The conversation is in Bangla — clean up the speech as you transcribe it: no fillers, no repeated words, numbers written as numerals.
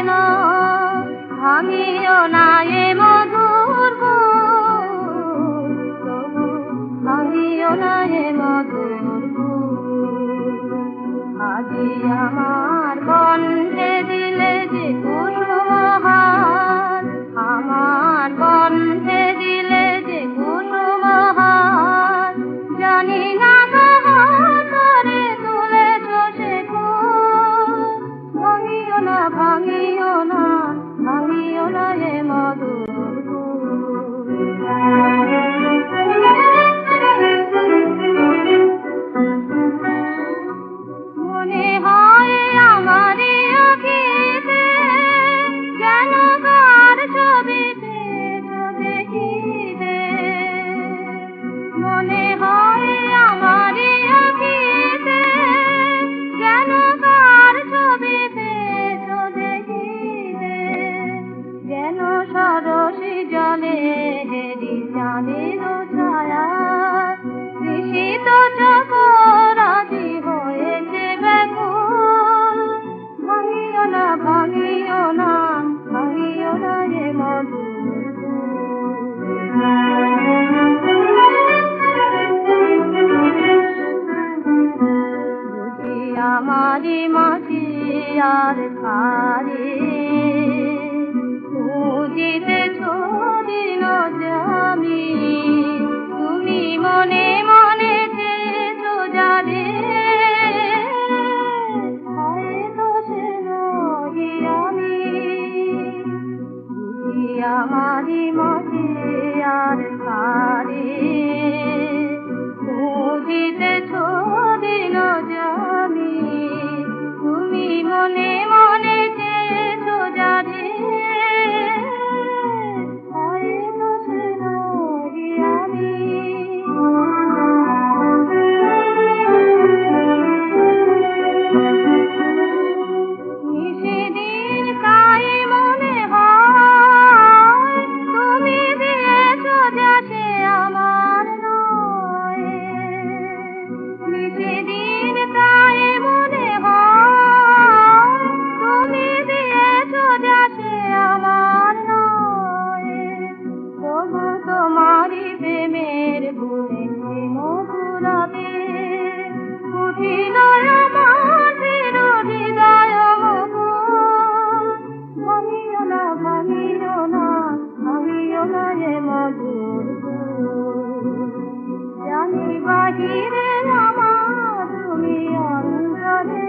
না, ভাঙিও না এ মধুর গুণ, তবু ভাঙিও না এ মধুর গুণ। আজি আমার কণ্ঠে দিলে যে কুসুমহার, আমার কণ্ঠে দিলে যে কুসুমহার, জানি না কাহার করে তুলেছ সে ফুল। ভাঙিও না, ভাঙিও না, ভাঙিও না এ মধুর গুণ। মনে হয় আমারই আঁখিতে যেন কার ছবিতে দেখিতে, মনে হয় আমারই আঁখিতে যেন কার ছবিতে দেখিতে, যেন সরসী জলে হেরি চাঁদের ছায়া, নিশীত চকর আজি হয়েছে ব্যাকুল। ভাঙিও না, ভাঙিও না, ভাঙিও না এ মধুর গুণ। বুঝি আমারি মাঝি আর খারে, খুঁজিতেছ দিন জামি, তুমি মনে মনে চেয়েছো জানে, হয়তো সে নই আমি। বুঝি আমারি মাঝি আর খারে, খুঁজিতেছ দিন জামি, তুমি মনে মনে চেয়েছো জানে, হয়তো সে নই আমি। নিশিদিন তাই মনে হয়, তুমি দিয়েছ যা সে আমার নয়। নিশিদিন তাই মনে হয়, তুমি দিয়েছ যা সে আমার নয়। তবু তোমারই প্রেমের গুণে মধুরাবে উঠিল আমার চির হৃদয় মুকুল। ভাঙিও না, ভাঙিও না, ভাঙিও না এ মধুর গুণ। জানি বাহিরে আমার, তুমি অন্তরে